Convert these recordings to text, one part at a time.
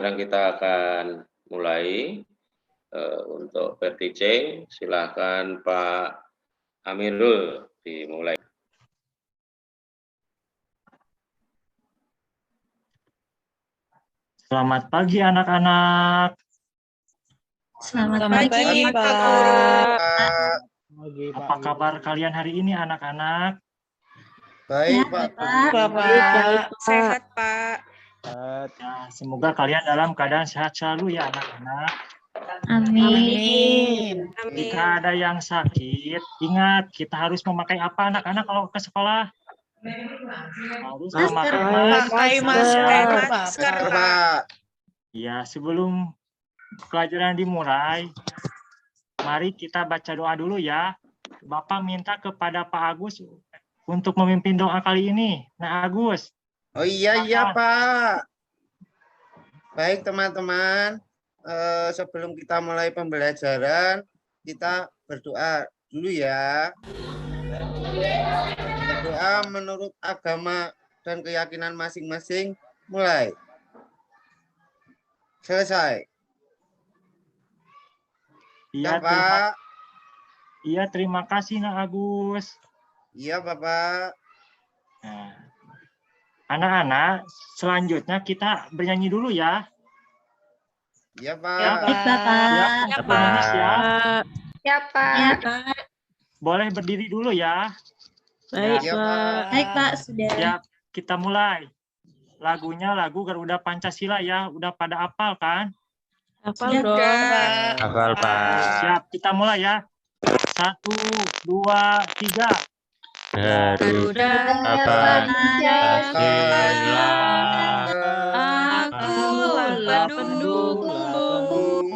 Sekarang kita akan mulai untuk berteaching. Silakan Pak Amirul dimulai. Selamat pagi anak-anak. Selamat pagi, Pak. Apa kabar kalian hari ini anak-anak? Baik, Pak. Bapak. Sehat, Pak. Ya, semoga kalian dalam keadaan sehat selalu ya anak-anak. Amin. Jika ada yang sakit, ingat kita harus memakai apa anak-anak kalau ke sekolah? Harus memakai Masker, Pak. Ya, sebelum pelajaran dimulai, mari kita baca doa dulu ya. Bapak minta kepada Pak Agus untuk memimpin doa kali ini. Nah, Agus. Oh iya, Pak. Baik, teman-teman. Sebelum kita mulai pembelajaran, kita berdoa dulu ya. Berdoa menurut agama dan keyakinan masing-masing. Mulai. Selesai. Iya, Pak. Iya, terima kasih, Nak Agus. Iya, Bapak. Nah, anak-anak, selanjutnya kita bernyanyi dulu ya. Iya, Pak. Ya, Pak. Ya, Pak. Boleh berdiri dulu ya. Baik, Pak. Baik, Pak. Sudah. Ya, kita mulai. Lagunya lagu Garuda Pancasila ya. Udah pada hafal kan? Hafal dong, Pak. Hafal, Pak. Siap, kita mulai ya. 1, 2, 3. Garuda Pancasila, akulah pendukung,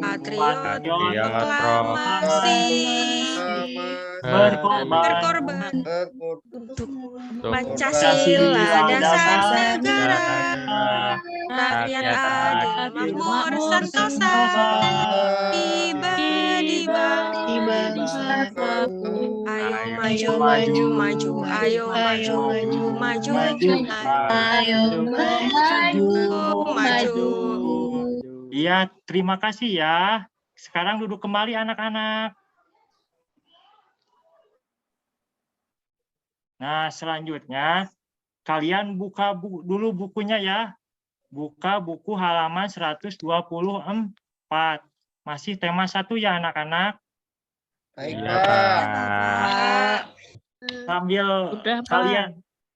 patriot proklamasi, berkorban untuk Pancasila dasar negara, rakyat adil makmur sentosa, tiba-tiba ayo maju, ayo maju. Iya, terima kasih ya. Sekarang duduk kembali anak-anak. Nah, selanjutnya kalian buka dulu bukunya ya. Buka buku halaman 124. Masih tema 1 ya anak-anak. Baik, Iya, Pak.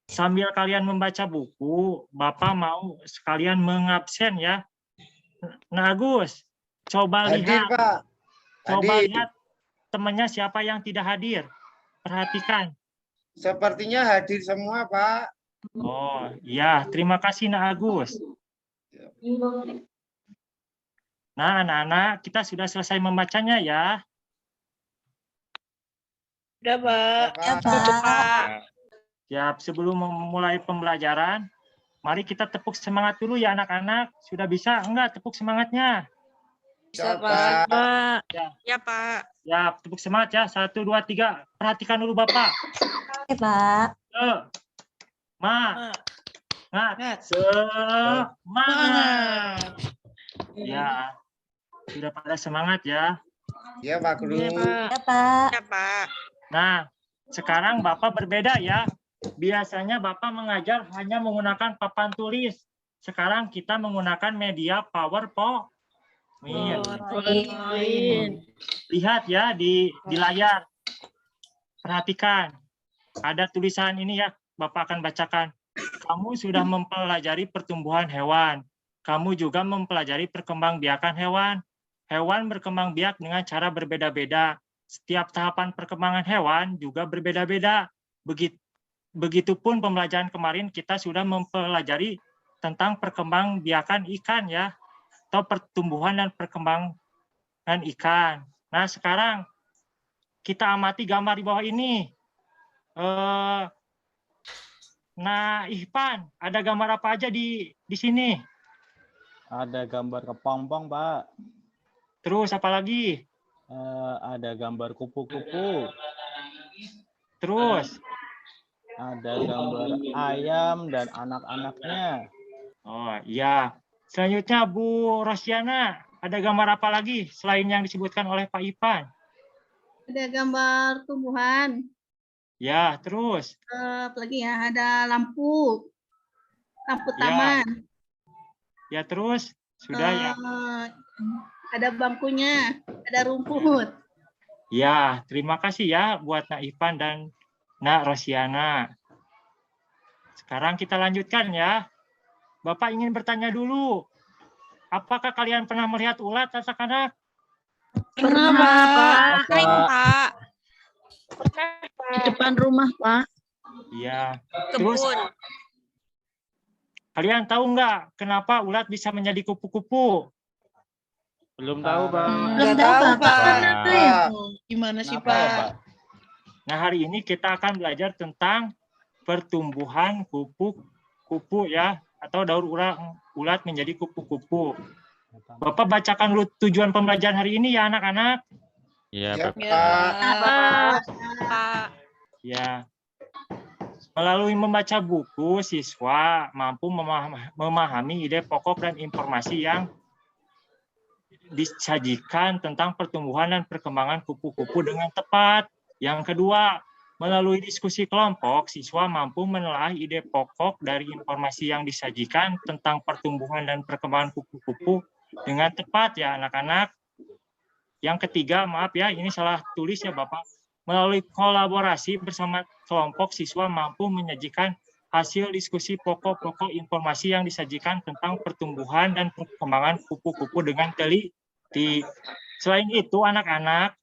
Sambil kalian membaca buku, Bapak mau sekalian mengabsen ya. Nah, Agus, coba Hadir, Pak. lihat temannya siapa yang tidak hadir. Perhatikan. Sepertinya hadir semua, Pak. Oh, iya, terima kasih Nak Agus. Nah, anak-anak, kita sudah selesai membacanya ya. Udah, Pak. Ya, Pak. Siap, sebelum memulai pembelajaran, mari kita tepuk semangat dulu ya anak-anak. Sudah bisa enggak tepuk semangatnya? Bisa, Pak. Ya, Pak. Ya, tepuk semangat ya. 1, 2, 3. Perhatikan dulu Bapak. Oke, Pak. Semangat. Ya, sudah pada semangat ya. Ya, Pak Guru. Ya, Pak. Ya, Pak. Nah, sekarang Bapak berbeda ya. Biasanya Bapak mengajar hanya menggunakan papan tulis. Sekarang kita menggunakan media PowerPoint. Lihat ya di layar. Perhatikan. Ada tulisan ini ya, Bapak akan bacakan. Kamu sudah mempelajari pertumbuhan hewan. Kamu juga mempelajari perkembangbiakan hewan. Hewan berkembang biak dengan cara berbeda-beda. Setiap tahapan perkembangan hewan juga berbeda-beda. Begitupun pembelajaran kemarin kita sudah mempelajari tentang perkembangbiakan ikan ya, atau pertumbuhan dan perkembangan ikan. Nah, sekarang kita amati gambar di bawah ini. Nah, Ihpan, ada gambar apa aja di sini? Ada gambar kepompong, Pak. Terus apa lagi? Ada gambar kupu-kupu. Terus? Ada gambar ayam dan anak-anaknya. Oh iya. Selanjutnya Bu Rosyana, ada gambar apa lagi selain yang disebutkan oleh Pak Ipan? Ada gambar tumbuhan. Ya, terus. Apa lagi ya? Ada lampu Ya. taman. Ya, terus. Sudah ya. Ada bangkunya, ada rumput. Ya, terima kasih ya buat Nak Ipan dan Nak Rosyana. Sekarang kita lanjutkan ya. Bapak ingin bertanya dulu. Apakah kalian pernah melihat ulat, anak-anak? Pernah, Pak. Sering, Pak. Di depan rumah, Pak. Iya. Terus Kebun. kalian tahu nggak kenapa ulat bisa menjadi kupu-kupu? Belum tahu, Pak. Belum tahu, Pak. Gimana sih, Kenapa ya, Pak? Nah, hari ini kita akan belajar tentang pertumbuhan kupu-kupu ya, atau daur ulat menjadi kupu-kupu. Bapak bacakan dulu tujuan pembelajaran hari ini ya, anak-anak. Iya, Ya, Bapak. Pak. Pak. Ya. Melalui membaca buku, siswa mampu memahami ide pokok dan informasi yang disajikan tentang pertumbuhan dan perkembangan kupu-kupu dengan tepat. Yang kedua, melalui diskusi kelompok, siswa mampu menelaah ide pokok dari informasi yang disajikan tentang pertumbuhan dan perkembangan kupu-kupu dengan tepat ya anak-anak. Yang ketiga, maaf ya, ini salah tulis ya Bapak. Melalui kolaborasi bersama kelompok, siswa mampu menyajikan hasil diskusi pokok-pokok informasi yang disajikan tentang pertumbuhan dan perkembangan kupu-kupu dengan teliti. Selain itu, anak-anak,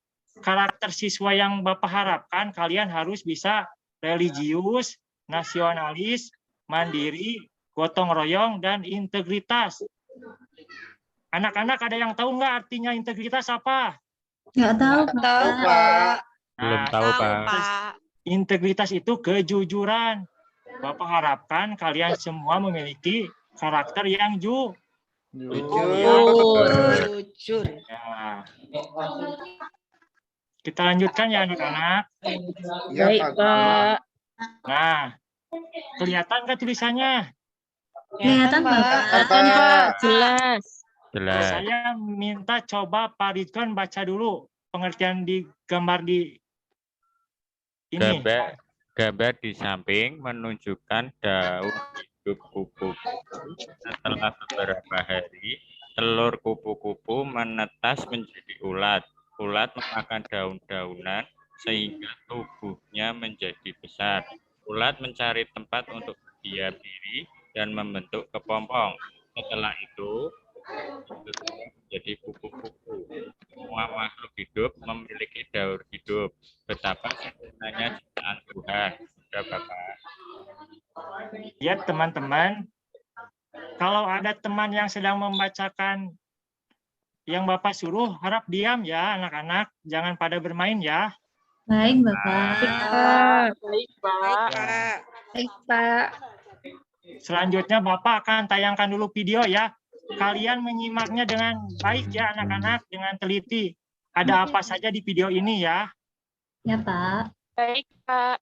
karakter siswa yang Bapak harapkan, kalian harus bisa religius, nasionalis, mandiri, gotong royong, dan integritas. Anak-anak ada yang tahu nggak artinya integritas apa? Nggak tahu, Tahu, Pak. Pak. Belum Nah, tahu, Pak. Pak. integritas itu kejujuran. Bapak harapkan kalian semua memiliki karakter yang Jujur. Jujur. ya. Kita lanjutkan ya anak-anak. Ya, Pak. Nah, kelihatan nggak tulisannya? Kelihatan, Bapak. Jelas. Jelas. Saya minta coba Pak Ridwan baca dulu pengertian di gambar di ini. Gambar di samping menunjukkan daun hidup kupu-kupu. Setelah beberapa hari, telur kupu-kupu menetas menjadi ulat. Ulat memakan daun-daunan sehingga tubuhnya menjadi besar. Ulat mencari tempat untuk berdiam diri dan membentuk kepompong. Setelah itu, menjadi kupu-kupu. Semua makhluk hidup memiliki daur hidup. Betapa sempurnanya ciptaan Tuhan. Sudah, Bapak. Ya teman-teman, kalau ada teman yang sedang membacakan yang Bapak suruh, harap diam ya anak-anak. Jangan pada bermain ya. Baik, Bapak. Baik, Pak. Baik, Pak. Selanjutnya Bapak akan tayangkan dulu video ya. Kalian menyimaknya dengan baik ya anak-anak, dengan teliti. Ada apa saja di video ini ya. Ya, Pak. Baik, Pak.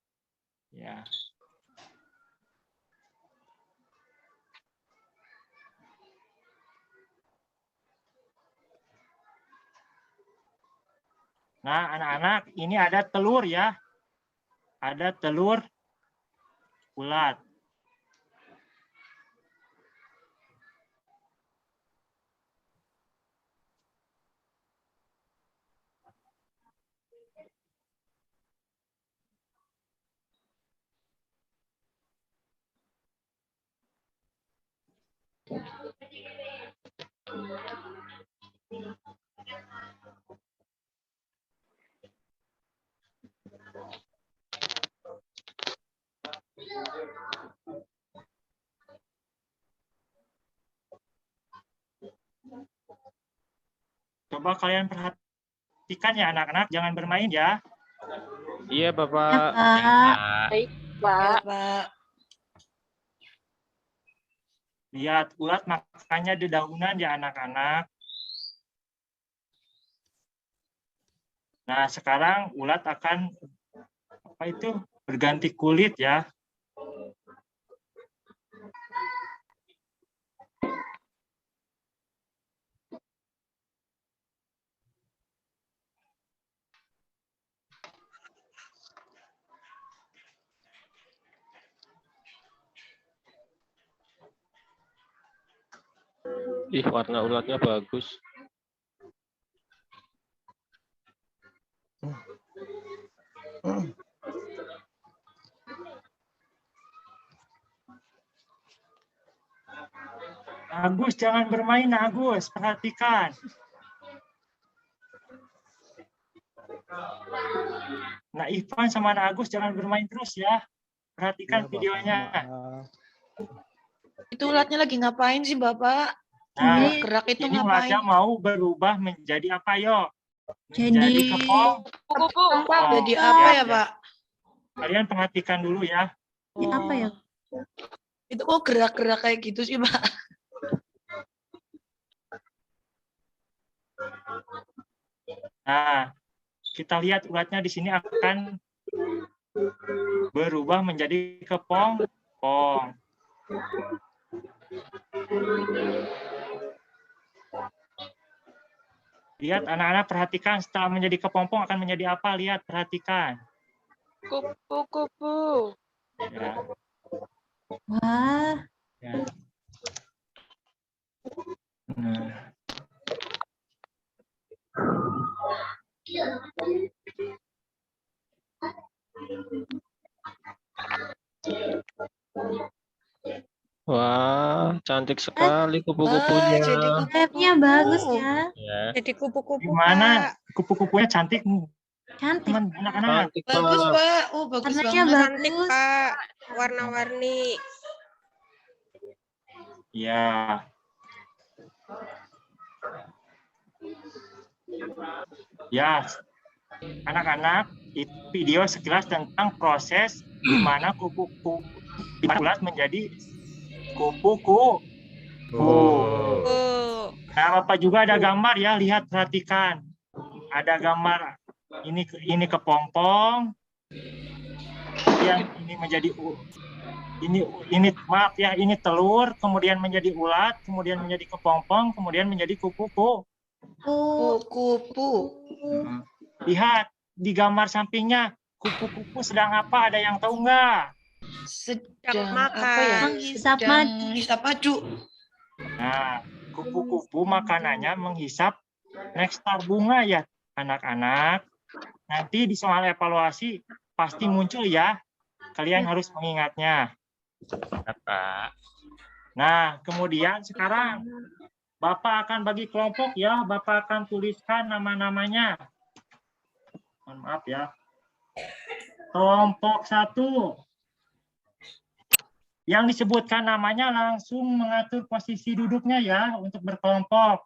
Ya. Nah, anak-anak, ini ada telur ya. Ada telur ulat. Coba kalian perhatikan ya anak-anak, jangan bermain ya. Iya, Ya, Bapak. Pak. Pak. Lihat, ulat makannya di daunan ya anak-anak. Nah, sekarang ulat akan berganti kulit ya. Nah, Ih, warna ulatnya bagus. Agus, jangan bermain, Agus. Perhatikan. Nah, Ivan sama Agus jangan bermain terus ya. Perhatikan videonya. Itu ulatnya lagi ngapain sih, Bapak? Nah, Gerak itu ini ngapain? ulatnya mau berubah menjadi apa, yo? Jadi Menjadi kepong. Kupu-kupu. Jadi apa ya, Pak? Kalian perhatikan dulu ya. ini apa ya? Itu kok gerak-gerak kayak gitu sih, Pak? Nah, kita lihat ulatnya di sini akan berubah menjadi kepong-pong. Lihat anak-anak, perhatikan setelah menjadi kepompong akan menjadi apa? Lihat, perhatikan. Kupu-kupu. Ya, Wah, ya. Nah. Wah, cantik sekali kupu-kupunya. jadi sayapnya bagus ya. Ya. Jadi kupu-kupu, Gimana Pak. kupu-kupunya cantik, Cantik. teman anak-anak? Cantik bagus, Pak. Pak. Oh, bagus Warnanya banget. Cantik, bagus. Pak. Warna-warni. Ya. Ya, anak-anak, itu video sekilas tentang proses di mana kupu-kupu ulat menjadi kupu-kupu. Oh. Nah, Bapak juga ada gambar ya, lihat, perhatikan. Ada gambar ini kepompong. Kemudian ini menjadi ini maaf ya, ini telur, kemudian menjadi ulat, kemudian menjadi kepompong, kemudian menjadi kupu-kupu. Kupu-kupu. Lihat di gambar sampingnya, kupu-kupu sedang apa? Ada yang tahu nggak? Sedang makan. apa ya? Menghisap Sedang madu. menghisap madu. Nah, kupu-kupu makanannya menghisap nektar bunga ya, anak-anak. Nanti di soal evaluasi pasti muncul ya. Kalian harus mengingatnya. Pak. Nah, kemudian sekarang Bapak akan bagi kelompok ya. Bapak akan tuliskan nama-namanya. Mohon maaf ya. Kelompok 1. Yang disebutkan namanya langsung mengatur posisi duduknya ya untuk berkelompok.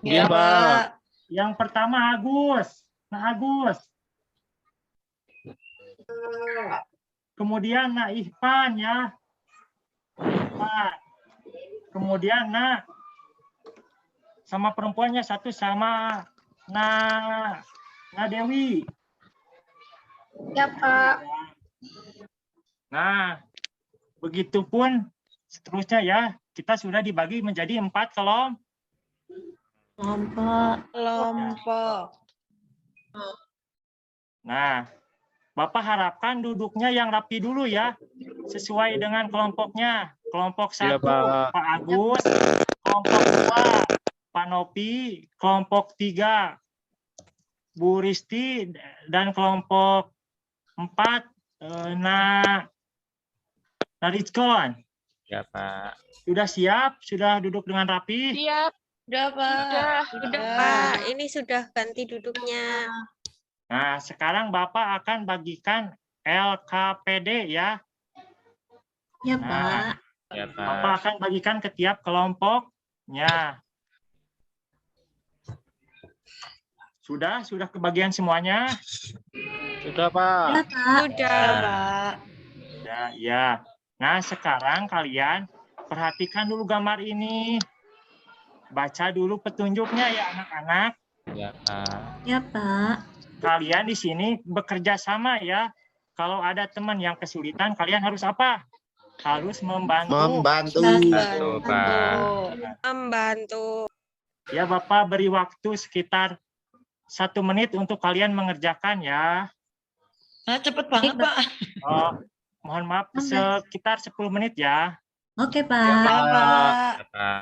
Iya, Pak. Yang pertama Agus. Nah, Agus. Kemudian Nah Ihpan ya. Ihpan. Kemudian Nah sama perempuannya satu sama Nah Dewi. Ya, Pak. Nah, begitupun seterusnya ya. Kita sudah dibagi menjadi 4 kelompok. Kelompok. Nah, Bapak harapkan duduknya yang rapi dulu ya. Sesuai dengan kelompoknya. Kelompok 1, Iya, Pak. Pak Agus. Kelompok 2, Pak Nopi. Kelompok 3, Bu Risti. Dan kelompok 4, Rizkon. Ya, Pak. Sudah siap? Sudah duduk dengan rapi? Siap. Udah, Pak. Sudah, Pak. Ini sudah ganti duduknya. Nah, sekarang Bapak akan bagikan LKPD ya. Ya, Nah, Pak. Ya, Bapak Pak. akan bagikan ke tiap kelompoknya. Sudah kebagian semuanya? Sudah, Ya, Pak. Pak. Sudah. Pak. Ya. Nah, sekarang kalian perhatikan dulu gambar ini. Baca dulu petunjuknya ya, anak-anak. Ya, Pak. Ya, Pak. Kalian di sini bekerja sama ya. Kalau ada teman yang kesulitan, kalian harus apa? Harus membantu. Membantu. Satu, Pak. Membantu. Ya, Bapak beri waktu sekitar 1 menit untuk kalian mengerjakan ya. Nah, cepet banget, Baik, Pak. Oh, mohon maaf, sekitar 10 menit ya. Oke, Ya, Pak. Pak. Ya, Pak.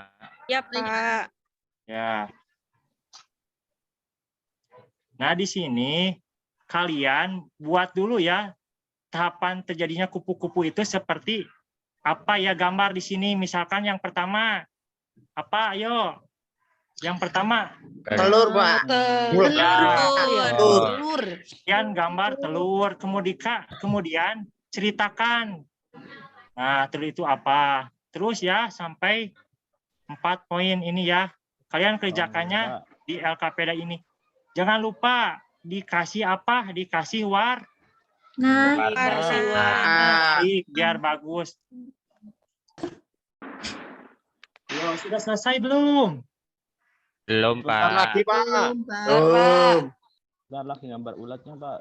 Ya, Pak. Ya. Nah, di sini kalian buat dulu ya tahapan terjadinya kupu-kupu itu seperti apa ya, gambar di sini. Misalkan yang pertama apa? Ayo. Yang pertama Telur, Pak. Telur. Ya. Telur. Telur. Kemudian gambar telur, kemudian ceritakan. Nah, telur itu apa? Terus ya sampai 4 poin ini ya. Kalian kerjakannya di LKPD ini. Jangan lupa dikasih apa? Dikasih Nah, Kasih warna. warna. baik biar bagus. Yo, sudah selesai belum? Belum, Bentar Pak. lagi, Pak. Belum. Bentar lagi gambar ulatnya, Pak.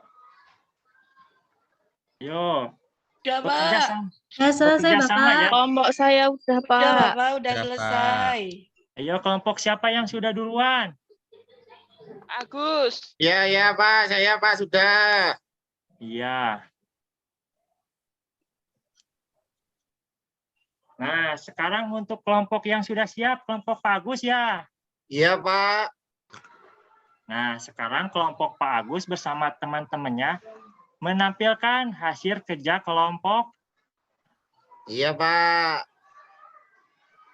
Yo, Udah, bekerja Pak. sama, udah selesai bekerja sama Bapak. ya. Kelompok saya udah, Udah, Pak. Bapak. Udah Udah, selesai. Ayo kelompok siapa yang sudah duluan? Agus. Ya, ya, Pak. Saya, Pak, sudah. Iya. Nah, sekarang untuk kelompok yang sudah siap, kelompok Pak Agus ya. Iya, Pak. Nah, sekarang kelompok Pak Agus bersama teman-temannya menampilkan hasil kerja kelompok. Iya, Pak.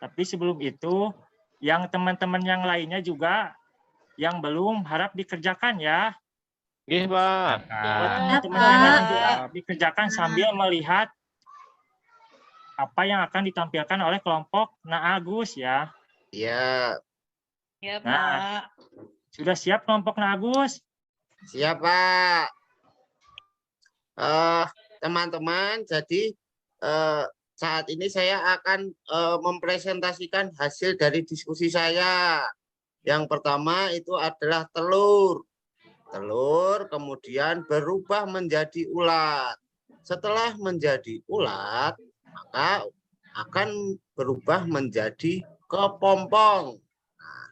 Tapi sebelum itu, yang teman-teman yang lainnya juga yang belum harap dikerjakan ya. Nggih, Pak. Buat Pak. teman-teman Pak. yang lain juga dikerjakan sambil melihat apa yang akan ditampilkan oleh kelompok Nah Agus ya. Iya. Ya, Nah. Pak. Sudah siap kelompok Nah Agus? Siap, Pak. Teman-teman, jadi saat ini saya akan mempresentasikan hasil dari diskusi saya. Yang pertama itu adalah telur. Telur kemudian berubah menjadi ulat. Setelah menjadi ulat, maka akan berubah menjadi kepompong. Nah,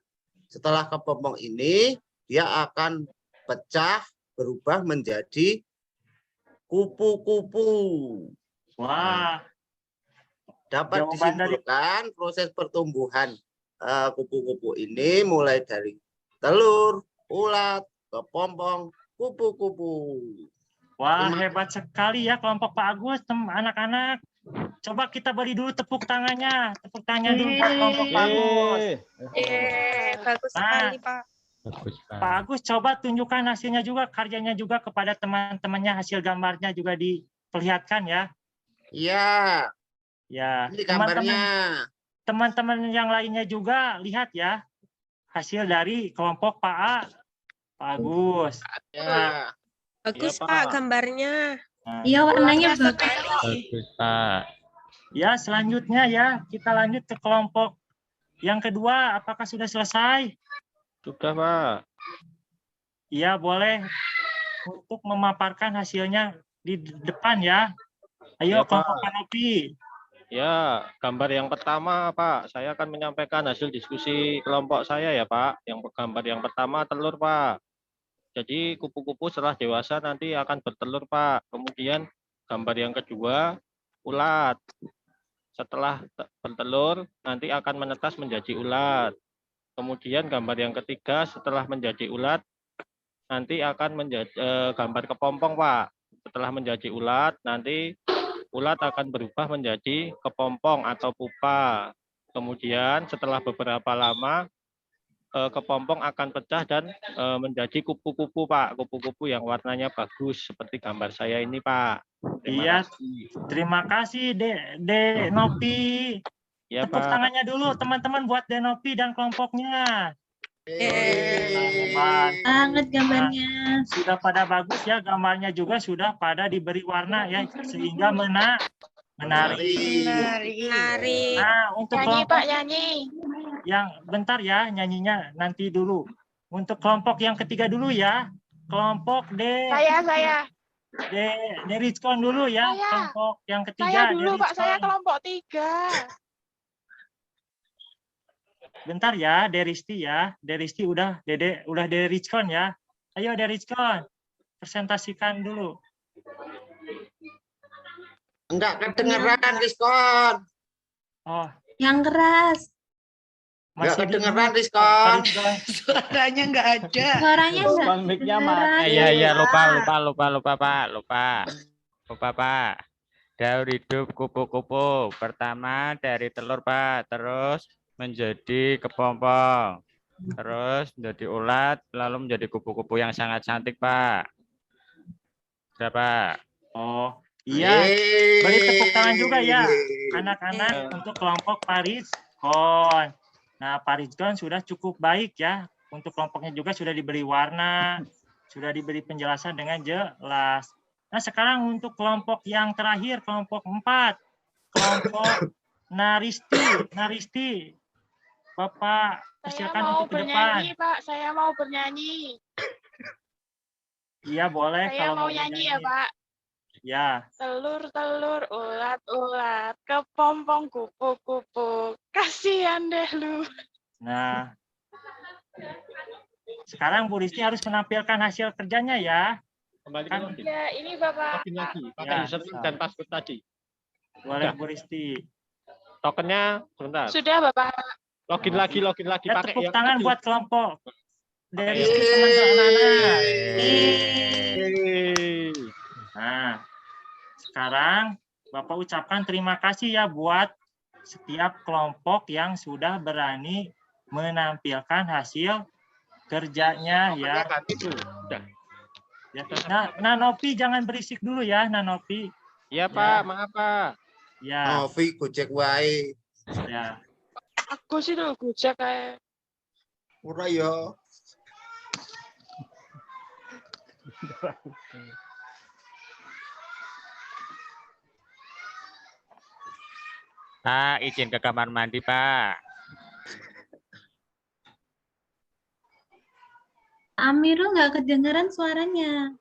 setelah kepompong ini, dia akan pecah, berubah menjadi kupu-kupu. Wah, Dapat Jawaban dari- disimpulkan proses pertumbuhan kupu-kupu ini mulai dari telur, ulat, kepompong, kupu-kupu. wah hebat sekali ya kelompok Pak Agus, anak-anak. Coba kita beri dulu tepuk tangannya. Tepuk tangannya dulu buat kelompok Pak Agus. Bagus Nah. sekali, Pak. Bagus, Pak. Pak Agus, coba tunjukkan hasilnya juga, karyanya juga kepada teman-temannya, hasil gambarnya juga diperlihatkan ya. Iya, Ya, ini gambarnya. teman-teman yang lainnya juga lihat ya hasil dari kelompok Pak Agus. Ya. Bagus, Iya, Pak, Pak. gambarnya. Nah, Iya, warnanya Bagus bagus. sekali. Bagus, Pak. ya, selanjutnya ya kita lanjut ke kelompok yang kedua. Apakah sudah selesai? Sudah, Pak. Iya, boleh untuk memaparkan hasilnya di depan ya. Ayo Ya, Pak. kelompok Kanopi. Ya, gambar yang pertama, Pak. Saya akan menyampaikan hasil diskusi kelompok saya ya, Pak. Gambar yang pertama telur, Pak. Jadi kupu-kupu setelah dewasa nanti akan bertelur, Pak. Kemudian gambar yang kedua ulat. Setelah bertelur nanti akan menetas menjadi ulat. Kemudian gambar yang ketiga setelah menjadi ulat nanti akan menjadi gambar kepompong, Pak. Setelah menjadi ulat nanti ulat akan berubah menjadi kepompong atau pupa. Kemudian setelah beberapa lama kepompong akan pecah dan menjadi kupu-kupu, Pak. Kupu-kupu yang warnanya bagus seperti gambar saya ini, Pak. Iya, terima kasih Dek Nopi. Ya, Tepuk Pak. tangannya dulu teman-teman buat Denopi dan kelompoknya. Hebat. Banget gambarnya. Sudah pada bagus ya, gambarnya juga sudah pada diberi warna ya, sehingga menarik. Menarik. Nah, untuk Nyanyi, kelompok Pak, nyanyi. yang bentar ya, nyanyinya nanti dulu. Untuk kelompok yang ketiga dulu ya, kelompok Saya. Rizkon dulu ya, Saya. kelompok yang Saya ketiga. dulu, Pak. Saya Rizkon. kelompok 3. Bentar ya, Deristi ya. Deristi udah Rizkon ya. Ayo Rizkon, presentasikan dulu. Enggak kedengeran, Rizkon. Oh, Yang keras. Nggak kedengeran, bingung. Rizkon. Faridgon. Suaranya nggak ada. Suaranya enggak Bang mic-nya kedengeran. Iya, iya, lupa, Pak. Lupa, Pak. Daur hidup kupu-kupu. Pertama dari telur, Pak. Terus menjadi kepompong. Terus menjadi ulat, lalu menjadi kupu-kupu yang sangat cantik, Pak. Berapa? Oh, iya. Beri tepuk tangan juga ya, anak-anak untuk kelompok Faridgon. Nah, Faridgon sudah cukup baik ya. Untuk kelompoknya juga sudah diberi warna, sudah diberi penjelasan dengan jelas. Nah, sekarang untuk kelompok yang terakhir, kelompok 4. Kelompok Naristi. Bapak, Saya silakan mau untuk ke depan. bernyanyi, Pak. Saya mau bernyanyi. Iya, boleh Saya kalau mau nyanyi ya, Pak. Ya. Telur-telur, ulat-ulat, kepompong kupu-kupu. Kasihan deh lu. Nah, sekarang Bu Risti harus menampilkan hasil kerjanya ya. Kembali ke Kan- login. Ya, ini Bapak. Login lagi. Ya, Pakai username dan password tadi. Boleh Sudah. Bu Risti. Tokennya sebentar. Sudah, Bapak. Login lagi. Ya, Pakai tepuk yang tangan tadi. buat kelompok. Dari Oke. anak-anak. Yeay. Nah, sekarang Bapak ucapkan terima kasih ya buat setiap kelompok yang sudah berani menampilkan hasil kerjanya ya. Tokennya ganti tuh. Sudah. Ya. Nah, Nopi jangan berisik dulu ya, Nopi. Iya, Pak. Maaf, Pak. Ya, Novi Gojek wae. ya. Aku sih tuh gojek kayak. Ora ya. Pak, izin ke kamar mandi, Pak. Amirul nggak kedengeran suaranya.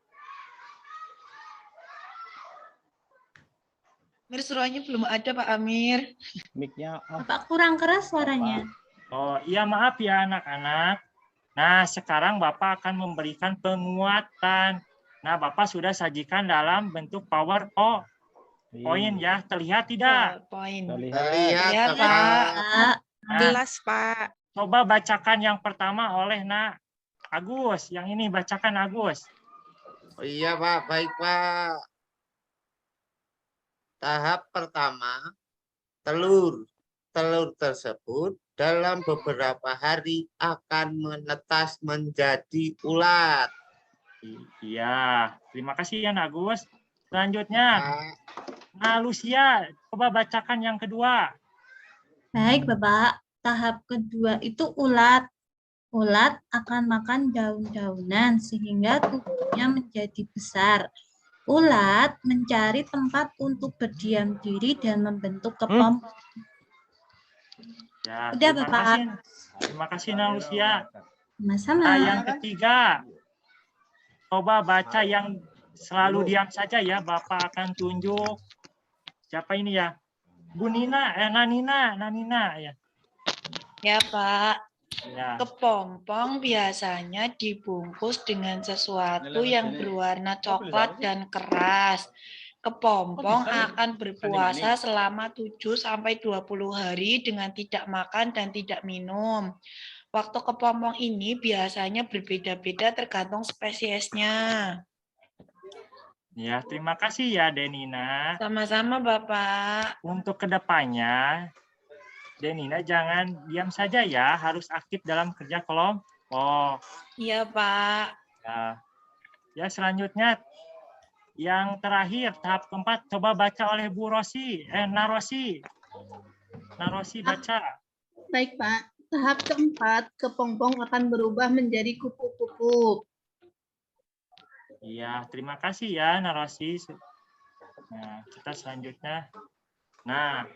Amir suaranya belum ada Pak Amir. Mic-nya off. Bapak kurang keras suaranya. Oh, iya maaf ya anak-anak. Nah, sekarang Bapak akan memberikan penguatan. Nah, Bapak sudah sajikan dalam bentuk PowerPoint ya. Terlihat tidak? Poin. Terlihat. Lihat, Pak. Pak, Jelas, Pak. Coba bacakan yang pertama oleh Agus. Yang ini bacakan Agus. Oh, iya, Pak. Baik, Pak. Tahap pertama, telur. Telur tersebut dalam beberapa hari akan menetas menjadi ulat. Iya, terima kasih ya Agus. Selanjutnya, Pak. Lucia, coba bacakan yang kedua. baik Bapak. Tahap kedua itu ulat. Ulat akan makan daun-daunan sehingga tubuhnya menjadi besar. Ulat mencari tempat untuk berdiam diri dan membentuk kepompong. Ya, Udah, terima Bapak. kasih. Terima kasih Lucia. Sama-sama. Nah, yang ketiga, coba baca yang selalu diam saja ya. Bapak akan tunjuk. Siapa ini ya? Bu Nina, Nanina ya. Ya Pak. Ya. Kepompong biasanya dibungkus dengan sesuatu yang berwarna coklat dan keras. Kepompong akan berpuasa selama 7-20 hari dengan tidak makan dan tidak minum. Waktu kepompong ini biasanya berbeda-beda tergantung spesiesnya. Ya, terima kasih ya Denina. Sama-sama Bapak. Untuk kedepannya, Denina jangan diam saja ya, harus aktif dalam kerja kelompok. Iya Pak. Ya, selanjutnya yang terakhir tahap keempat coba baca oleh Bu Rosi, Narosi. Narosi baca. Baik, Pak. Tahap keempat, kepompong akan berubah menjadi kupu-kupu. Iya, terima kasih ya Narosi. Nah, kita selanjutnya. Nah,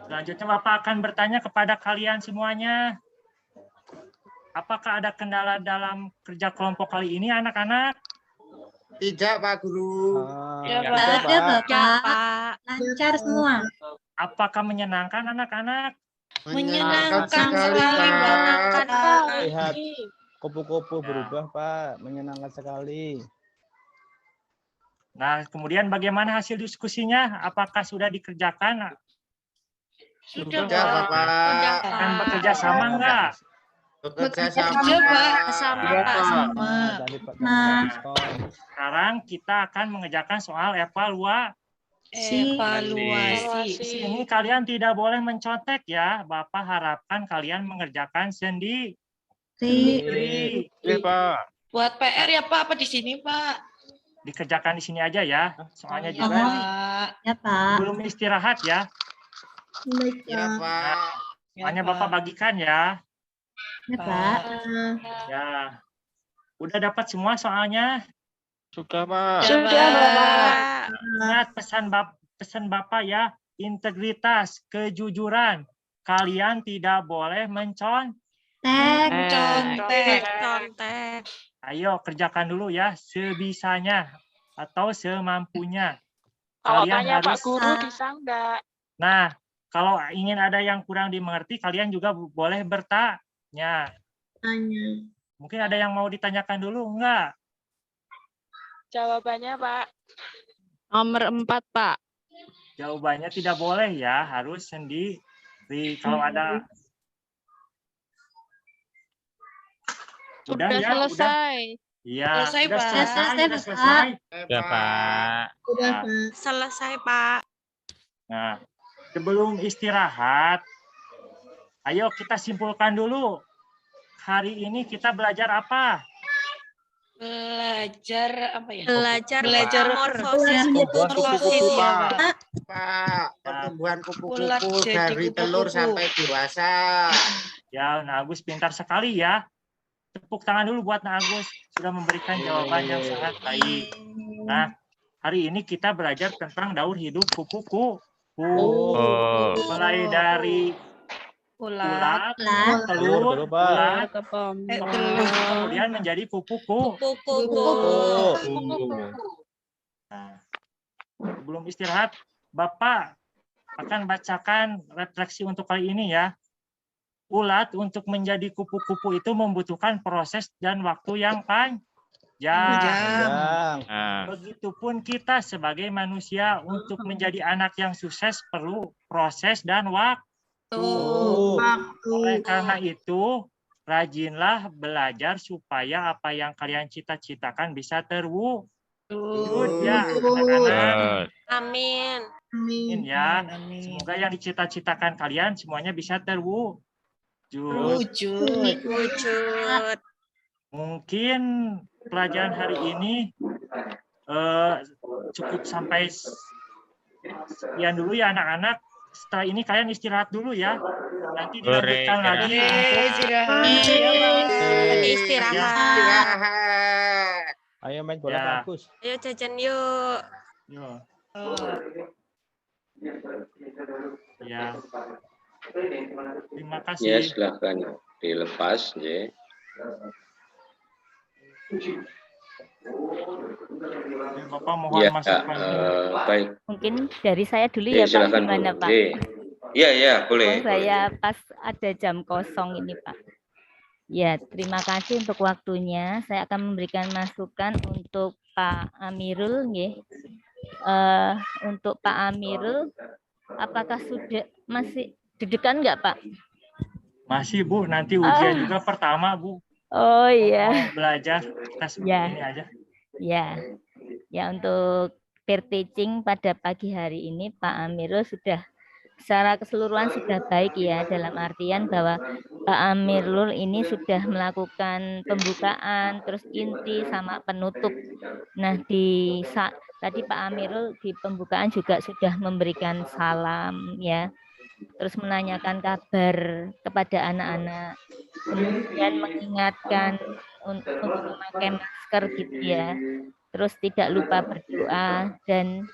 selanjutnya Bapak akan bertanya kepada kalian semuanya. Apakah ada kendala dalam kerja kelompok kali ini anak-anak? Tidak, Pak Guru. Ya, Nggak Pak. ada Bapak. Pak. Lancar semua. Apakah menyenangkan anak-anak? Menyenangkan sekali, sekali, Pak. Bapak. Lihat kupu-kupu berubah, Pak. Menyenangkan sekali. Nah, kemudian bagaimana hasil diskusinya? Apakah sudah dikerjakan? Sudah, Sudah, Pak. Bapak. Akan bekerja sama enggak? Bekerja Bekerja sama. Sudah, Pak. Sama, Iya, Pak. Pak. Sama. Tadi Pak Nah. respon. Sekarang kita akan mengerjakan soal Evaluasi. Di sini kalian tidak boleh mencontek ya. Bapak harapkan kalian mengerjakan sendiri. Iya, Pak. Buat PR ya, Pak. Apa di sini, Pak? Dikerjakan di sini aja ya. Soalnya Iya, juga Pak. Ya, Pak. belum istirahat ya. Baik, Ya, Pak. Pak. Ya, Soalnya Pak. Bapak bagikan ya. Ya, Pak. Ya. Udah dapat semua soalnya. Sudah, Pak. Sudah, Bapak. Ingat pesan Bapak ya. Integritas, kejujuran. Kalian tidak boleh Tek. Contek. Ayo kerjakan dulu ya sebisanya atau semampunya. Kalau Kalian tanya Pak harus Guru bisa enggak? Nah, kalau ingin ada yang kurang dimengerti, kalian juga boleh bertanya. Tanya. Mungkin ada yang mau ditanyakan dulu, enggak? Jawabannya, Pak. Nomor 4, Pak. Jawabannya tidak boleh ya, harus sendiri. Kalau ada Udah ya, selesai. Iya, Selesai, udah Pak. selesai. Ya, Pak. Sudah, Nah, Pak. Selesai, Pak. Nah, sebelum istirahat, ayo kita simpulkan dulu. Hari ini kita belajar apa? Belajar apa ya? Belajar metamorfosis kupu-kupu, ya, Pak. Pak, pertumbuhan Ulat kupu-kupu jadi dari telur kupu-kupu. sampai dewasa. Ya, Nah Agus pintar sekali ya. Tepuk tangan dulu buat Nah Agus. Sudah memberikan jawaban yang sangat baik. Nah, hari ini kita belajar tentang daur hidup kupu-kupu. Oh. Mulai dari Ulat. ulat, telur, Dulu, Pak. ulat, Telur. kemudian menjadi kupu-kupu. Oh. Nah, sebelum istirahat, Bapak akan bacakan refleksi untuk kali ini ya. Ulat untuk menjadi kupu-kupu itu membutuhkan proses dan waktu yang panjang. Panjang. Nah, Begitupun kita sebagai manusia untuk menjadi anak yang sukses perlu proses dan waktu. Oleh karena itu, rajinlah belajar supaya apa yang kalian cita-citakan bisa terwujud ya, anak-anak. Amin. Amin ya. Semoga yang dicita-citakan kalian semuanya bisa terwujud. Wujud. Mungkin pelajaran hari ini cukup sampai sekian dulu ya anak-anak. Setelah ini kalian istirahat dulu ya. Nanti dilanjutkan lagi untuk Istirahat. Ayo main bola Ya. bagus. Ayo jajan yuk. Yo. Ya. Terima kasih. Ya, silahkan dilepas, ya. Bapak mohon Ya, masukkan. baik. Mungkin dari saya dulu Ya, ya Pak, silakan, gimana Bu. Pak? Iya, iya, boleh. Oh, saya pas ada jam kosong ini Pak. Ya, terima kasih untuk waktunya. Saya akan memberikan masukan untuk Pak Amirul, nggih. Untuk Pak Amirul, apakah sudah masih deg-degan nggak Pak? Masih Bu, nanti ujian juga pertama Bu. Oh iya. Mau belajar tes Ya. ini aja. Ya, ya untuk peer teaching pada pagi hari ini Pak Amirul sudah secara keseluruhan sudah baik ya, dalam artian bahwa Pak Amirul ini sudah melakukan pembukaan, terus inti sama penutup. Nah tadi Pak Amirul di pembukaan juga sudah memberikan salam ya, terus menanyakan kabar kepada anak-anak, kemudian mengingatkan untuk memakai masker gitu ya, terus tidak lupa berdoa dan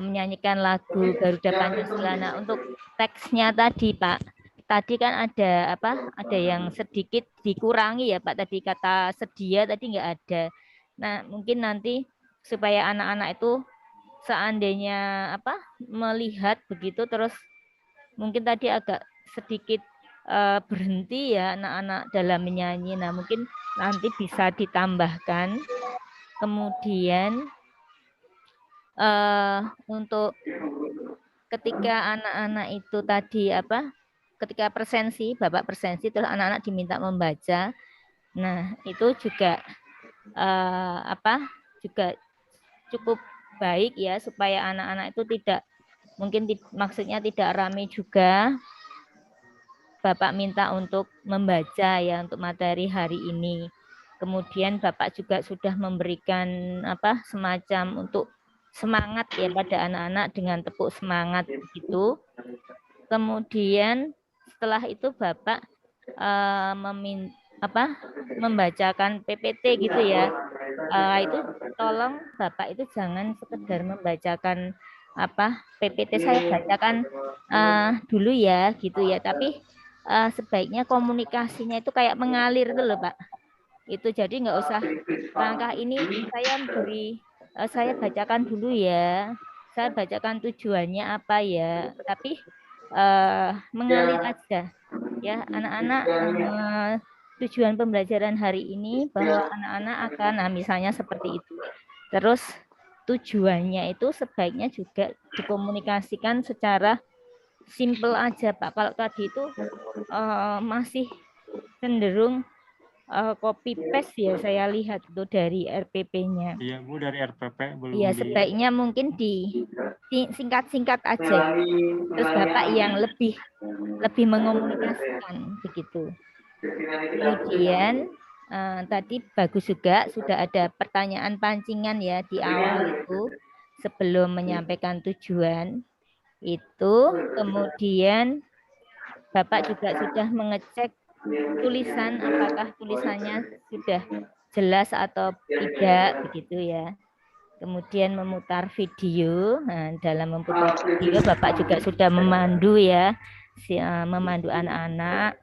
menyanyikan lagu Garuda Pancasila. Nah, untuk teksnya tadi Pak, tadi kan ada ada yang sedikit dikurangi ya Pak, tadi kata sedia tadi nggak ada. Nah, mungkin nanti supaya anak-anak itu seandainya melihat begitu, terus mungkin tadi agak sedikit berhenti ya anak-anak dalam menyanyi. Nah, mungkin nanti bisa ditambahkan. Kemudian untuk ketika anak-anak itu tadi ketika presensi, Bapak presensi terus anak-anak diminta membaca. Nah, itu juga juga cukup baik ya supaya anak-anak itu maksudnya tidak ramai juga. Bapak minta untuk membaca ya untuk materi hari ini. Kemudian Bapak juga sudah memberikan semacam untuk semangat ya pada anak-anak dengan tepuk semangat begitu. Kemudian setelah itu Bapak membacakan PPT gitu ya. Itu tolong Bapak itu jangan sekedar membacakan PPT saya bacakan dulu ya gitu ya, tapi sebaiknya komunikasinya itu kayak mengalir itu loh Pak. Itu jadi nggak usah langkah ini saya bacakan dulu ya, saya bacakan tujuannya apa ya, tapi mengalir aja ya anak-anak. Tujuan pembelajaran hari ini bahwa anak-anak akan misalnya seperti itu. Terus tujuannya itu sebaiknya juga dikomunikasikan secara simple aja Pak. Kalau tadi itu masih cenderung copy paste ya saya lihat itu dari RPP-nya. Iya Bu, dari RPP belum. Iya, sebaiknya mungkin singkat-singkat aja. Terus Bapak yang lebih mengomunikasikan begitu. Kemudian tadi bagus juga sudah ada pertanyaan pancingan ya di awal itu sebelum menyampaikan tujuan. Itu kemudian Bapak juga sudah mengecek tulisan apakah tulisannya sudah jelas atau tidak begitu ya. Kemudian memutar video. Nah, dalam memutar video Bapak juga sudah memandu ya, memandu anak-anak.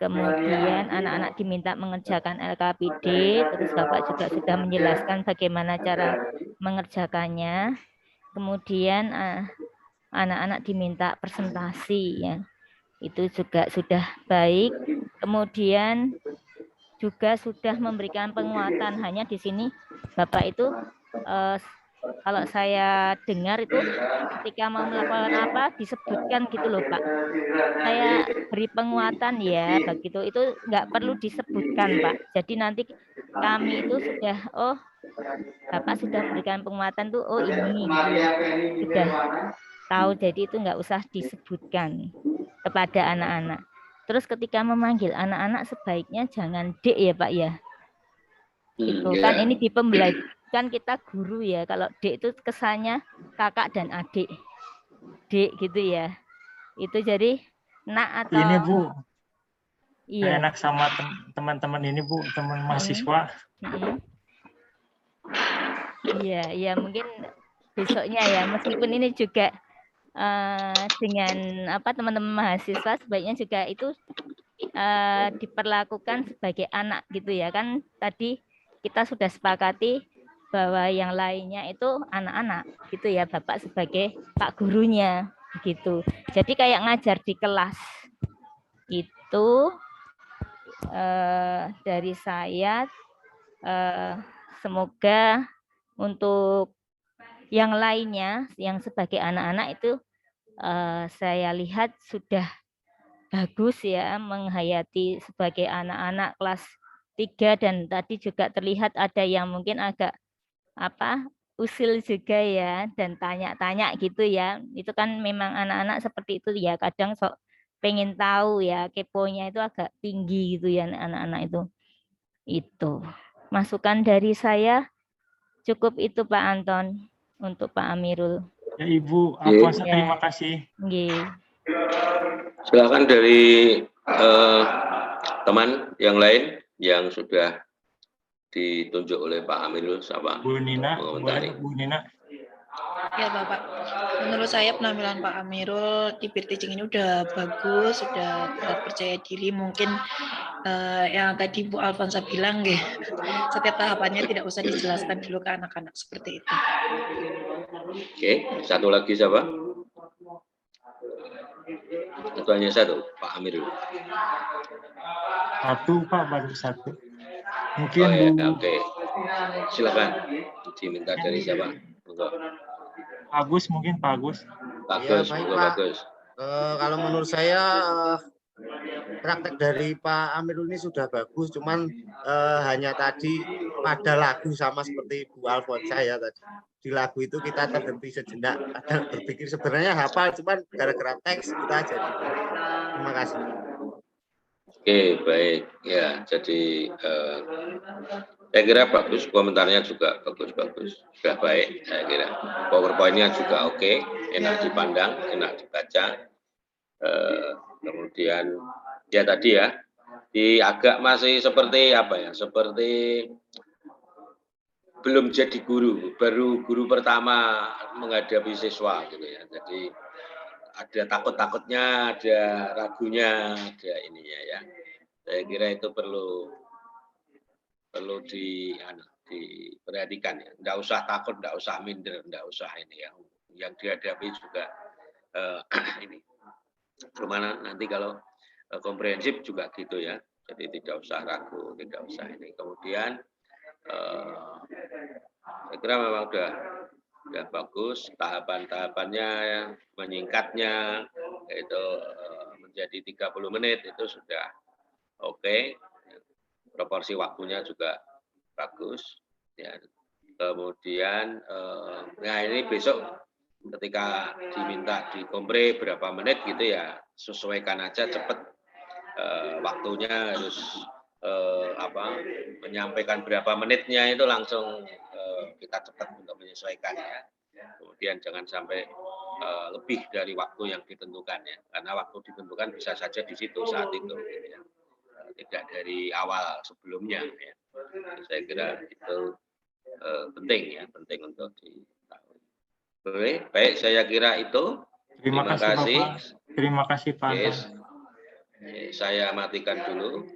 Kemudian anak-anak diminta mengerjakan LKPD, terus Bapak juga sudah menjelaskan bagaimana cara mengerjakannya. Kemudian anak-anak diminta presentasi ya. Itu juga sudah baik. Kemudian juga sudah memberikan penguatan. Hanya di sini Bapak itu kalau saya dengar itu ketika mau melakukan apa disebutkan gitu loh Pak. Saya beri penguatan ya begitu. Itu nggak perlu disebutkan Pak. Jadi nanti kami itu sudah Bapak sudah memberikan penguatan tuh ini gitu. Sudah tahu, jadi itu nggak usah disebutkan kepada anak-anak. Terus ketika memanggil anak-anak sebaiknya jangan Dek ya Pak ya. Itu kan ini di pembelajaran kan kita guru ya. Kalau Dek itu kesannya kakak dan adik. Dek gitu ya. Itu jadi nak atau ini Bu. Iya. Enak sama teman-teman ini Bu, teman mahasiswa. Iya, mungkin besoknya ya. Meskipun ini juga dengan teman-teman mahasiswa sebaiknya juga itu diperlakukan sebagai anak gitu ya. Kan tadi kita sudah sepakati bahwa yang lainnya itu anak-anak gitu ya, Bapak sebagai Pak gurunya gitu. Jadi kayak ngajar di kelas. Itu dari saya, semoga untuk yang lainnya yang sebagai anak-anak itu saya lihat sudah bagus ya menghayati sebagai anak-anak kelas 3 dan tadi juga terlihat ada yang mungkin agak usil juga ya dan tanya-tanya gitu ya. Itu kan memang anak-anak seperti itu ya, kadang sok pengen tahu ya, keponya itu agak tinggi gitu ya anak-anak itu. Itu masukan dari saya cukup itu Pak Anton untuk Pak Amirul. Ya Ibu, Alfonsa terima kasih. Silakan dari teman yang lain yang sudah ditunjuk oleh Pak Amirul, siapa? Bu Nina, boleh Bu Nina. Ya Bapak, menurut saya penampilan Pak Amirul di peer teaching ini udah bagus, sudah percaya diri. Mungkin yang tadi Bu Alfonsa bilang setiap tahapannya tidak usah dijelaskan dulu ke anak-anak seperti itu. Oke, satu lagi siapa? Itu hanya satu, Pak Amirul. Satu Pak, baru satu. Mungkin Oke. Silakan. Diminta dari siapa? Agus mungkin Pak Agus. Pak Bagus, baik, Bro, Pak. bagus. Kalau menurut saya praktek dari Pak Amirul ini sudah bagus, cuman hanya tadi pada lagu sama seperti Bu Alfonsa ya tadi. Di lagu itu kita terhenti sejenak, kadang berpikir sebenarnya hafal, cuman gara-gara teks kita jadi. Terima kasih. Oke, baik. Ya, jadi saya kira bagus, komentarnya juga bagus-bagus. Sudah baik, saya kira. PowerPoint-nya juga oke, enak dipandang, enak dibaca. Kemudian, ya tadi ya, agak masih seperti apa ya, seperti belum jadi guru, baru guru pertama menghadapi siswa gitu ya. Jadi ada takut-takutnya, ada ragunya, ada ininya ya. Saya kira itu perlu diperhatikan ya. Nggak usah takut, nggak usah minder, nggak usah ini ya. Yang dihadapi juga ini. Gimana nanti kalau komprehensif juga gitu ya. Jadi tidak usah ragu, tidak usah ini. Kemudian saya kira memang udah bagus, tahapan-tahapannya, menyingkatnya itu menjadi 30 menit itu sudah oke. Proporsi waktunya juga bagus ya. Kemudian nah ini besok ketika diminta dikompre berapa menit gitu ya, sesuaikan aja cepet, waktunya harus menyampaikan berapa menitnya itu langsung kita cepat untuk menyesuaikan ya. Kemudian jangan sampai lebih dari waktu yang ditentukan ya, karena waktu ditentukan bisa saja di situ saat itu gitu ya. Tidak dari awal sebelumnya ya. Saya kira itu penting ya, penting untuk diketahui. Baik, saya kira itu. Terima kasih Bapak. Terima kasih Pak. Yes. Saya matikan dulu.